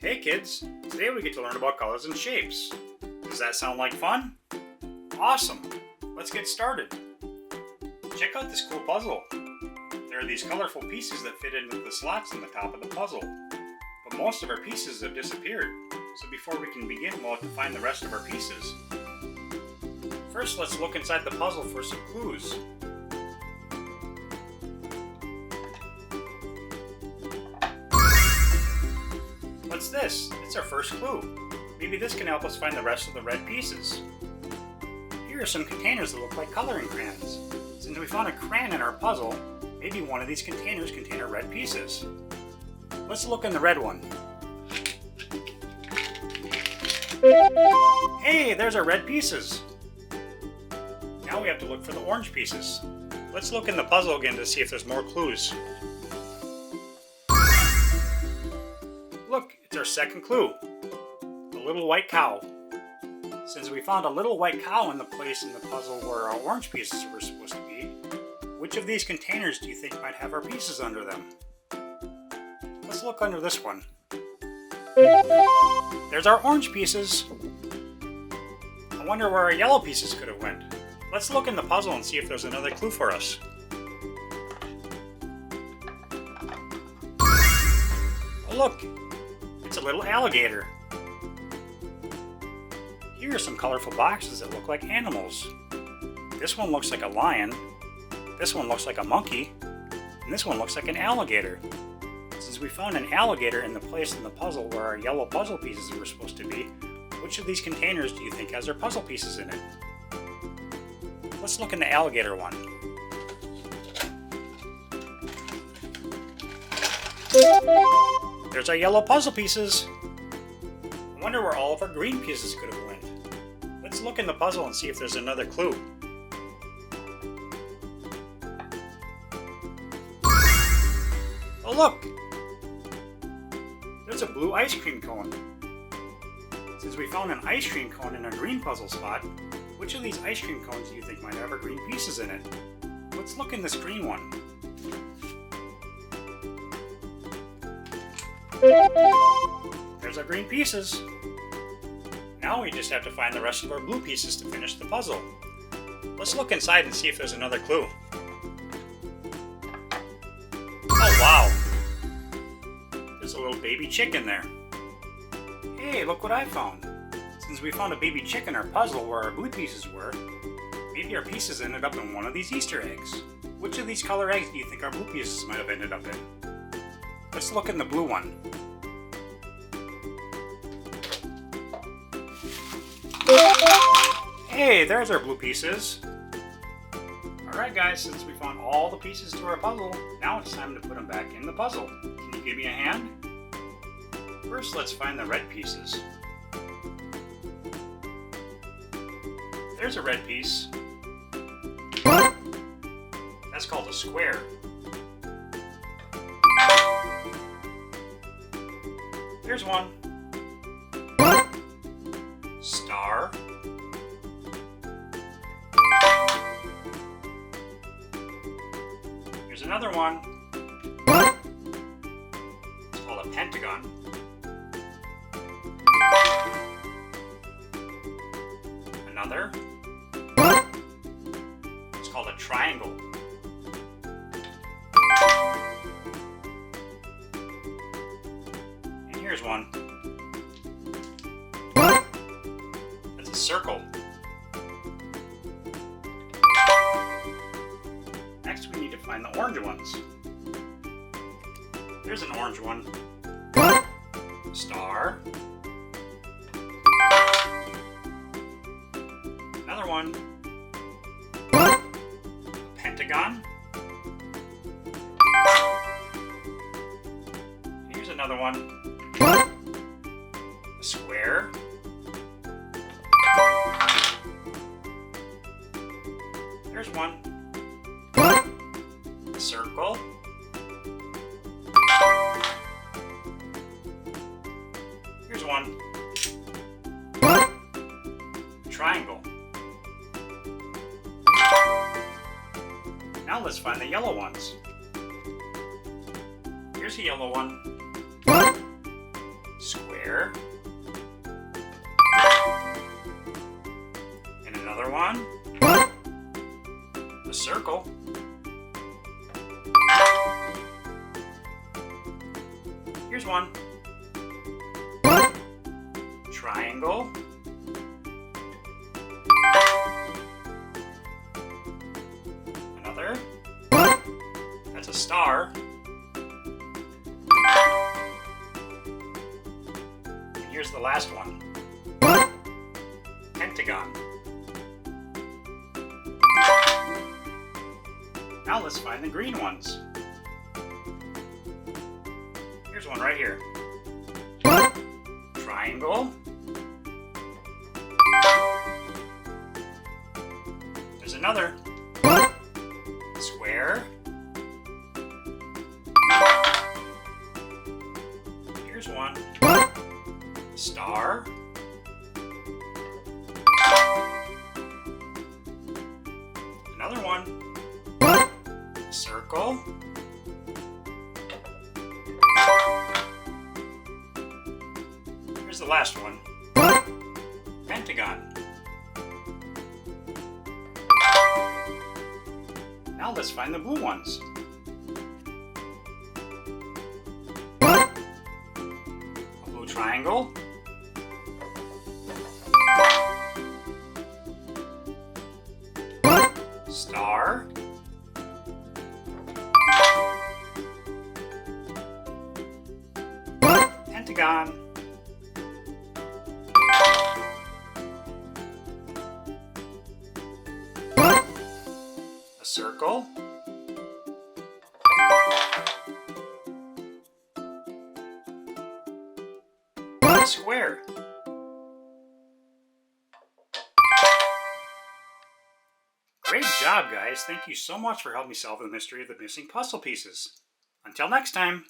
Hey kids, today we get to learn about colors and shapes. Does that sound like fun? Awesome! Let's get started. Check out this cool puzzle. There are these colorful pieces that fit into the slots in the top of the puzzle. But most of our pieces have disappeared, so before we can begin we'll have to find the rest of our pieces. First, let's look inside the puzzle for some clues. What's this? It's our first clue. Maybe this can help us find the rest of the red pieces. Here are some containers that look like coloring crayons. Since we found a crayon in our puzzle, maybe one of these containers contain our red pieces. Let's look in the red one. Hey, there's our red pieces. Now we have to look for the orange pieces. Let's look in the puzzle again to see if there's more clues. Look, it's our second clue. The little white cow. Since we found a little white cow in the place in the puzzle where our orange pieces were supposed to be, which of these containers do you think might have our pieces under them? Let's look under this one. There's our orange pieces. I wonder where our yellow pieces could have went. Let's look in the puzzle and see if there's another clue for us. Oh, look! It's a little alligator. Here are some colorful boxes that look like animals. This one looks like a lion, this one looks like a monkey, and this one looks like an alligator. Since we found an alligator in the place in the puzzle where our yellow puzzle pieces were supposed to be, which of these containers do you think has our puzzle pieces in it? Let's look in the alligator one. There's our yellow puzzle pieces. I wonder where all of our green pieces could have went. Let's look in the puzzle and see if there's another clue. Oh look! There's a blue ice cream cone. Since we found an ice cream cone in a green puzzle spot, which of these ice cream cones do you think might have our green pieces in it? Let's look in this green one. There's our green pieces. Now we just have to find the rest of our blue pieces to finish the puzzle. Let's look inside and see if there's another clue. Oh wow! There's a little baby chicken there. Hey, look what I found. Since we found a baby chick in our puzzle where our blue pieces were, maybe our pieces ended up in one of these Easter eggs. Which of these color eggs do you think our blue pieces might have ended up in? Let's look in the blue one. Hey, there's our blue pieces. Alright guys, since we found all the pieces to our puzzle, now it's time to put them back in the puzzle. Can you give me a hand? First, let's find the red pieces. There's a red piece. That's called a square. Here's one. Star. Here's another one. It's called a pentagon. Another. It's called a triangle. And here's one. That's a circle. Next we need to find the orange ones. There's an orange one. Star. Another one. A pentagon. Here's another one. A square. There's one. A circle. Here's one. A triangle. Now let's find the yellow ones. Here's a yellow one. Square. square. And another one. A circle. Here's one. Triangle. Another. That's a star. And here's the last one. Pentagon. Now let's find the green ones. Here's one right here. Triangle. There's another. Square. Here's one. Star. Another one. Circle. Here's the last one. Pentagon. Now let's find the blue ones. A blue triangle. Star. Pentagon. A circle. A square. Great job, guys. Thank you so much for helping me solve the mystery of the missing puzzle pieces. Until next time.